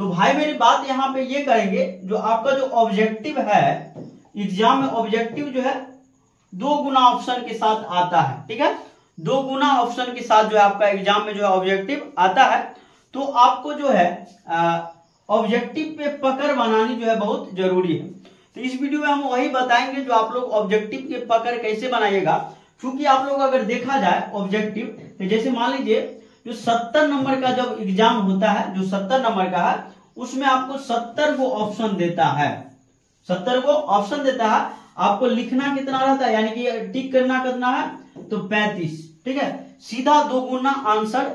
तो भाई मेरी बात यहाँ पे ये करेंगे, जो आपका जो ऑब्जेक्टिव है एग्जाम में, ऑब्जेक्टिव जो है 2 गुना ऑप्शन के साथ आता है। ठीक है, 2 गुना ऑप्शन के साथ जो है आपका एग्जाम में जो है ऑब्जेक्टिव आता है। तो आपको जो है ऑब्जेक्टिव पे पकड़ बनानी जो है बहुत जरूरी है। तो इस वीडियो में हम वही बताएंगे जो आप लोग ऑब्जेक्टिव के पकड़ कैसे बनाइएगा। क्योंकि आप लोग अगर देखा जाए ऑब्जेक्टिव, तो जैसे मान लीजिए जो 70 नंबर का जब एग्जाम होता है, जो 70 नंबर का है, उसमें आपको 70 को ऑप्शन देता है, 70 को ऑप्शन देता है। आपको लिखना कितना रहता है, यानी कि टिक करना कितना है, तो 35। ठीक है, सीधा 2 गुना आंसर,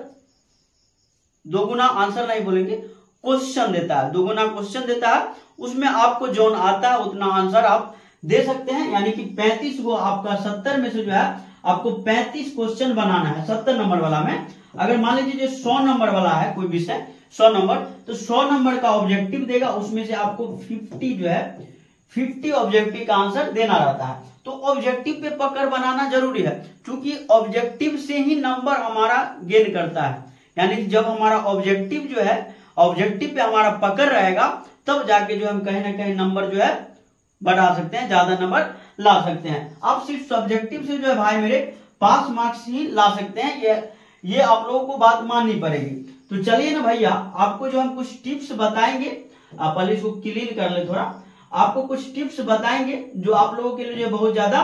2 गुना आंसर नहीं बोलेंगे, क्वेश्चन देता है, 2 गुना क्वेश्चन देता है। उसमें आपको जो आता है उतना आंसर आप दे सकते हैं। यानी कि 35 को आपका 70 में से जो है आपको 35 क्वेश्चन बनाना है 70 नंबर वाला में। अगर मान लीजिए जो 100 नंबर वाला है कोई विषय, 100 नंबर, तो 100 नंबर का ऑब्जेक्टिव देगा, उसमें से आपको 50 जो है 50 ऑब्जेक्टिव का आंसर देना रहता है। तो ऑब्जेक्टिव पे पकड़ बनाना जरूरी है, क्योंकि ऑब्जेक्टिव से ही नंबर हमारा गेन करता है। यानी जब हमारा ऑब्जेक्टिव जो है, ऑब्जेक्टिव पे हमारा पकड़ रहेगा, तब जाके जो हम कहीं ना कहीं नंबर जो है बढ़ा सकते हैं, ज्यादा नंबर ला सकते हैं। आप सिर्फ सब्जेक्टिव से जो है भाई मेरे पास मार्क्स ही ला सकते हैं, ये आप लोगों को बात माननी पड़ेगी। तो चलिए ना भैया, आपको जो हम कुछ टिप्स बताएंगे, आप पहले इसको क्लीन कर ले थोड़ा, आपको कुछ टिप्स बताएंगे जो आप लोगों के लिए बहुत ज्यादा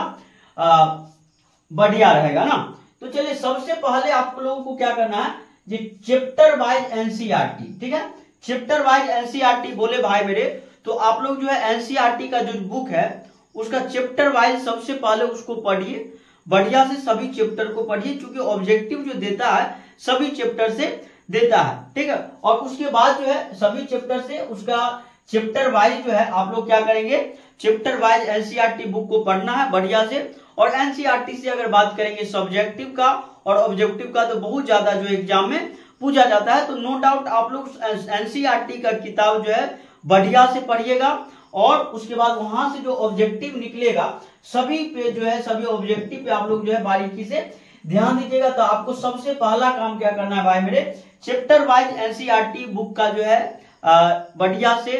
बढ़िया रहेगा ना। तो चलिए, सबसे पहले आप लोगों को क्या करना है, ये चैप्टर वाइज एनसीईआरटी। ठीक है, चैप्टर वाइज एनसीईआरटी बोले भाई मेरे, तो आप लोग जो है एनसीईआरटी का जो बुक है उसका चैप्टर वाइज सबसे पहले उसको पढ़िए, बढ़िया से सभी चैप्टर को पढ़िए, क्योंकि ऑब्जेक्टिव जो देता है सभी चैप्टर से देता है। ठीक है, और उसके बाद जो है सभी चैप्टर से उसका चैप्टर वाइज जो है आप लोग क्या करेंगे, चैप्टर वाइज एनसीईआरटी बुक को पढ़ना है बढ़िया से। और एनसीईआरटी से अगर बात करेंगे सब्जेक्टिव का और ऑब्जेक्टिव का, तो बहुत ज्यादा जो एग्जाम में पूछा जाता है। तो नो डाउट आप लोग एनसीईआरटी का किताब जो है बढ़िया से पढ़िएगा, और उसके बाद वहां से जो ऑब्जेक्टिव निकलेगा सभी पे जो है, सभी ऑब्जेक्टिव पे आप लोग जो है बारीकी से ध्यान दीजिएगा। तो आपको सबसे पहला काम क्या करना है भाई मेरे, चैप्टर वाइज एनसीईआरटी बुक का जो है बढ़िया से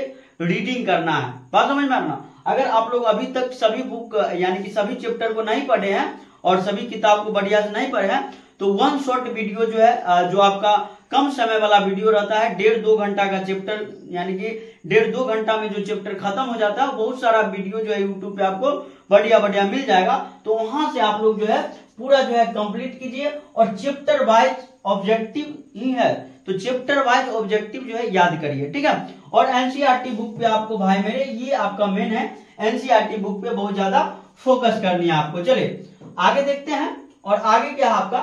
रीडिंग करना है। बात समझ में आना। अगर आप लोग अभी तक सभी बुक यानी कि सभी चैप्टर को नहीं पढ़े हैं और सभी किताब को बढ़िया से नहीं पढ़े हैं, तो 1 शॉर्ट वीडियो जो है, जो आपका कम समय वाला वीडियो रहता है, 1.5-2 घंटा का चैप्टर, यानी कि 1.5-2 घंटा में जो चैप्टर खत्म हो जाता है, बहुत सारा वीडियो जो है यूट्यूब पे आपको बढ़िया बढ़िया मिल जाएगा। तो वहां से आप लोग जो है पूरा जो है कंप्लीट कीजिए, और चैप्टर वाइज ऑब्जेक्टिव ही है तो चैप्टर वाइज ऑब्जेक्टिव जो है याद करिए। ठीक है, और एनसीईआरटी बुक पे आपको भाई मेरे, ये आपका मेन है, एनसीईआरटी बुक पे बहुत ज्यादा फोकस करनी है आपको। चलिए आगे देखते हैं, और आगे क्या है आपका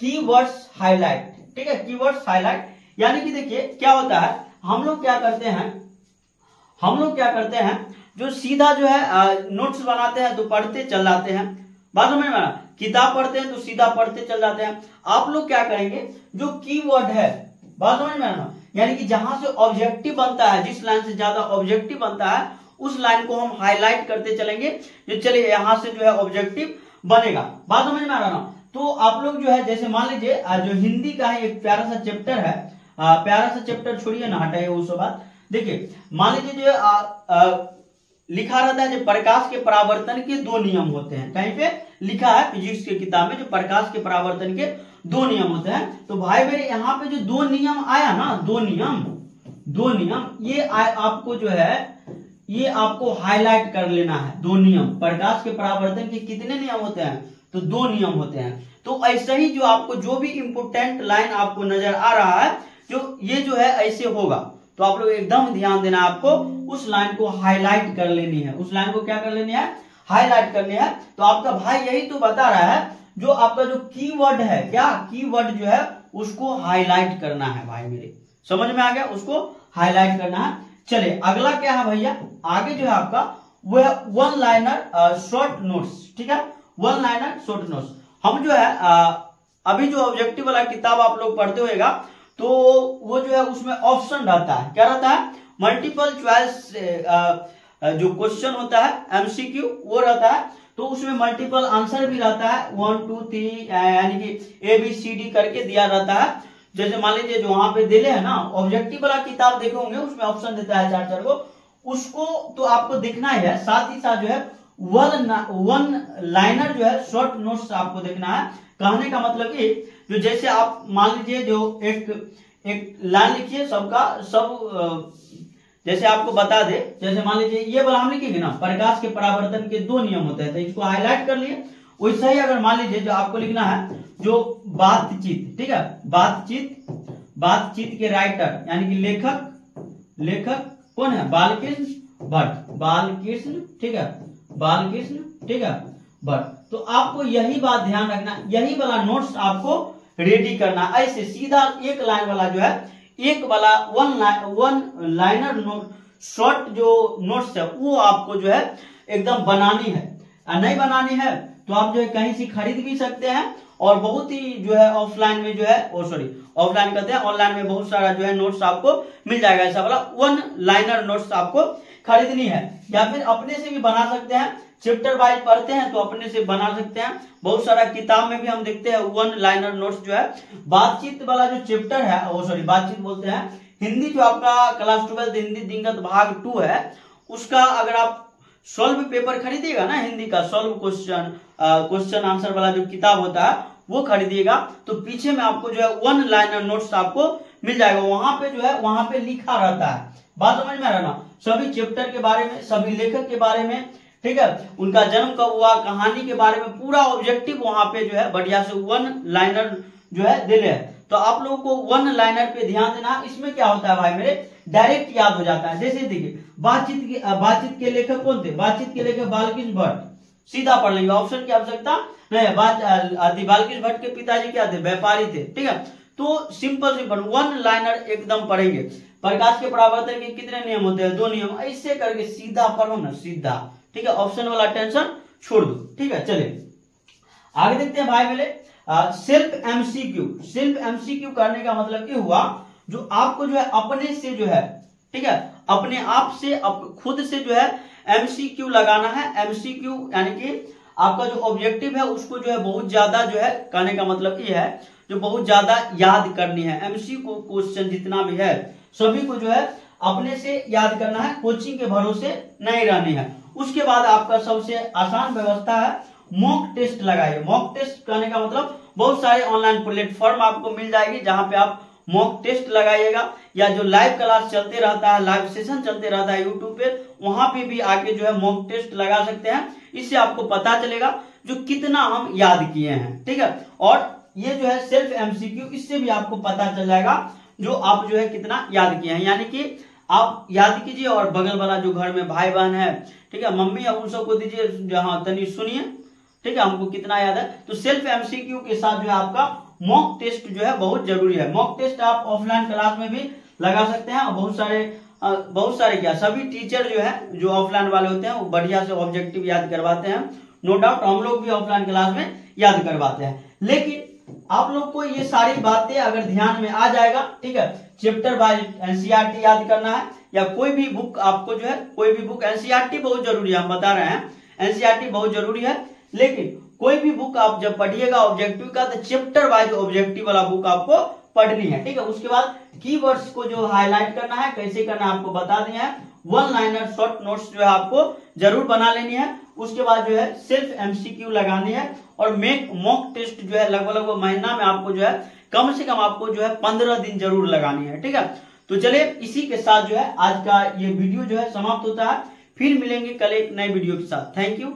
कीवर्ड्स हाईलाइट। ठीक है, कीवर्ड्स हाईलाइट, यानी कि देखिए क्या होता है, हम लोग क्या करते हैं, जो सीधा जो है नोट्स बनाते हैं तो पढ़ते चल जाते हैं। बात समझ में आना, किताब पढ़ते हैं तो सीधा पढ़ते चल जाते हैं। आप लोग क्या करेंगे, जो कीवर्ड है, बात समझ में आना, यानी कि जहां से ऑब्जेक्टिव बनता है, जिस लाइन से ज्यादा ऑब्जेक्टिव बनता है उस लाइन को हम हाईलाइट करते चलेंगे। जो चलिए यहां से जो है ऑब्जेक्टिव बनेगा। बात समझ में आ रहा ना। तो आप लोग जो है, जैसे मान लीजिए जो हिंदी का है एक प्यारा सा चैप्टर है, प्यारा सा चैप्टर छोड़िए ना, हटाइए वो सब बात। देखिए मान लीजिए जो लिखा रहता है, जो प्रकाश के परावर्तन के 2 नियम होते हैं, कहीं पे लिखा है फिजिक्स की किताब में, जो प्रकाश के परावर्तन के 2 नियम होते हैं। तो भाई मेरे यहाँ पे जो 2 नियम आया ना, 2 नियम ये आपको जो है, ये आपको हाईलाइट कर लेना है। 2 नियम, प्रकाश के परावर्तन के कितने नियम होते हैं, तो 2 नियम होते हैं। तो ऐसे ही जो आपको जो भी इंपोर्टेंट लाइन आपको नजर आ रहा है, जो ये जो है ऐसे होगा, तो आप लोग एकदम ध्यान देना, आपको उस लाइन को हाईलाइट कर लेनी है। उस लाइन को क्या कर लेनी है, हाईलाइट करनी है। तो आपका भाई यही तो बता रहा है, जो आपका जो कीवर्ड है, क्या कीवर्ड जो है उसको हाईलाइट करना है भाई मेरे, समझ में आ गया, उसको हाईलाइट करना है। चलिए अगला क्या है भैया, आगे जो है आपका वो है 1 लाइनर शॉर्ट नोट्स। ठीक है, 1 लाइनर शॉर्ट नोट्स। हम जो है अभी जो ऑब्जेक्टिव वाला किताब आप लोग पढ़ते होगा, तो वो जो है उसमें ऑप्शन रहता है, क्या रहता है, मल्टीपल चॉइस जो क्वेश्चन होता है एमसीक्यू वो रहता है। तो उसमें मल्टीपल आंसर भी रहता है, 1 2 3 यानी कि ABCD करके दिया रहता है। जैसे मान लीजिए जो वहां पे दिले है ना ऑब्जेक्टिव वाला किताब देखे होंगे, उसमें ऑप्शन देता है 4-4 को, उसको तो आपको देखना ही है। साथ ही साथ जो है वन लाइनर जो है शॉर्ट नोट्स आपको देखना है। कहने का मतलब ये जो जैसे आप मान लीजिए जो एक लाइन लिखिए सबका सब, जैसे आपको बता दे, जैसे मान लीजिए ये वाला हम लिखेंगे ना, प्रकाश के परावर्तन के 2 नियम होते हैं, तो इसको हाईलाइट कर लिए। वैसे ही अगर मान लीजिए जो आपको लिखना है जो बातचीत, ठीक है, बातचीत के राइटर यानी कि लेखक कौन है, बालकृष्ण भट्ट, ठीक है, बालकृष्ण, ठीक है, भट्ट। तो आपको यही बात ध्यान रखना, यही वाला नोट्स आपको रेडी करना। ऐसे सीधा एक लाइन वाला जो है, एक वाला वन लाइनर नोट शॉर्ट जो नोट्स है वो आपको जो है एकदम बनानी है। नहीं बनानी है तो आप जो है कहीं से खरीद भी सकते हैं, और बहुत ही जो है ऑफलाइन में जो है ऑफलाइन कहते हैं, ऑनलाइन में बहुत सारा जो है नोट्स आपको मिल जाएगा। ऐसा वाला वन लाइनर नोट्स आपको खरीदनी है, या फिर अपने से भी बना सकते हैं। चैप्टर वाइज पढ़ते हैं तो अपने से बना सकते हैं। बहुत सारा किताब में भी हम देखते हैं वन लाइनर नोट्स जो है। बातचीत वाला जो चैप्टर है, बातचीत बोलते हैं, हिंदी जो आपका क्लास 12 हिंदी दिनगत भाग 2 है, उसका अगर आप सॉल्व पेपर खरीदिएगा ना, हिंदी का सॉल्व क्वेश्चन आंसर वाला जो किताब होता है वो खरीदिएगा, तो पीछे में आपको जो है वन लाइनर नोट्स आपको मिल जाएगा। वहां पे जो है वहां पे लिखा रहता है, बात समझ में आ रहा ना, सभी चैप्टर के बारे में, सभी लेखक के बारे में, ठीक है, उनका जन्म कब हुआ, कहानी के बारे में पूरा ऑब्जेक्टिव वहां पे जो है बढ़िया से वन लाइनर जो है दिले है। तो आप लोगों को वन लाइनर पे ध्यान देना। इसमें क्या होता है भाई मेरे, डायरेक्ट याद हो जाता है। जैसे देखिए बातचीत के लेखक कौन थे, बातचीत के लेखक बालकृष्ण भट्ट, सीधा पढ़ लेंगे, ऑप्शन की आवश्यकता नहीं। बालकृष्ण भट्ट के पिताजी क्या थे, व्यापारी थे, ठीक है। तो सिंपल वन लाइनर एकदम पढ़ेंगे। प्रकाश के परावर्तन के कितने नियम होते हैं, 2 नियम, ऐसे करके सीधा पढ़ो ना, सीधा, ठीक है। ऑप्शन वाला टेंशन छोड़ दो, ठीक है। चलिए आगे देखते हैं भाई मेरे, सेल्फ एमसीक्यू करने का मतलब ये हुआ जो आपको जो है अपने से जो है, ठीक है, अपने आप से खुद से जो है एमसीक्यू लगाना है। एमसीक्यू यानी कि आपका जो ऑब्जेक्टिव है उसको जो है बहुत ज्यादा जो है, कहने का मतलब ये है जो बहुत ज्यादा याद करनी है। एमसीक्यू क्वेश्चन जितना भी है सभी को जो है अपने से याद करना है, कोचिंग के भरोसे नहीं रहनी है। उसके बाद आपका सबसे आसान व्यवस्था है मॉक टेस्ट लगाइए। मॉक टेस्ट कहने का मतलब बहुत सारे ऑनलाइन प्लेटफॉर्म आपको मिल जाएगी जहां पे आप मॉक टेस्ट लगाइएगा, या जो लाइव क्लास चलते रहता है, लाइव सेशन चलते रहता है यूट्यूब पे, वहां पे भी आके जो है मॉक टेस्ट लगा सकते हैं। इससे आपको पता चलेगा जो कितना हम याद किए हैं, ठीक है। और ये जो है सेल्फ एमसीक्यू, इससे भी आपको पता चल जाएगा जो आप जो है कितना याद किए हैं। यानी कि आप याद कीजिए और बगल वाला जो घर में भाई बहन है, ठीक है, मम्मी या उन सबको दीजिए, जहां तनी सुनिए, ठीक है, हमको कितना याद है। तो सेल्फ एमसीक्यू के साथ जो है आपका मॉक टेस्ट जो है बहुत जरूरी है। मॉक टेस्ट आप ऑफलाइन क्लास में भी लगा सकते हैं, और बहुत सारे क्या सभी टीचर जो है जो ऑफलाइन वाले होते हैं वो बढ़िया से ऑब्जेक्टिव याद करवाते हैं। नो डाउट हम लोग भी ऑफलाइन क्लास में याद करवाते हैं। लेकिन आप लोग को ये सारी बातें अगर ध्यान में आ जाएगा, ठीक है, चैप्टर वाइज एनसीईआरटी याद करना है, या कोई भी बुक आपको जो है, कोई भी बुक, एनसीईआरटी बहुत जरूरी है, हम बता रहे हैं एनसीईआरटी बहुत जरूरी है, लेकिन कोई भी बुक आप जब पढ़िएगा ऑब्जेक्टिव का, तो चैप्टर वाइज ऑब्जेक्टिव वाला बुक आपको पढ़नी है, ठीक है। उसके बाद कीवर्ड्स को जो हाईलाइट करना है, कैसे करना है आपको बता दिया है। वन लाइनर शॉर्ट नोट्स जो है आपको जरूर बना लेनी है। उसके बाद जो है सेल्फ एमसीक्यू लगानी है, और मॉक टेस्ट जो है लगभग महीना में आपको जो है कम से कम आपको जो है 15 दिन जरूर लगानी है, ठीक है। तो चलिए इसी के साथ जो है आज का ये वीडियो जो है समाप्त होता है। फिर मिलेंगे कल एक नए वीडियो के साथ। Thank you.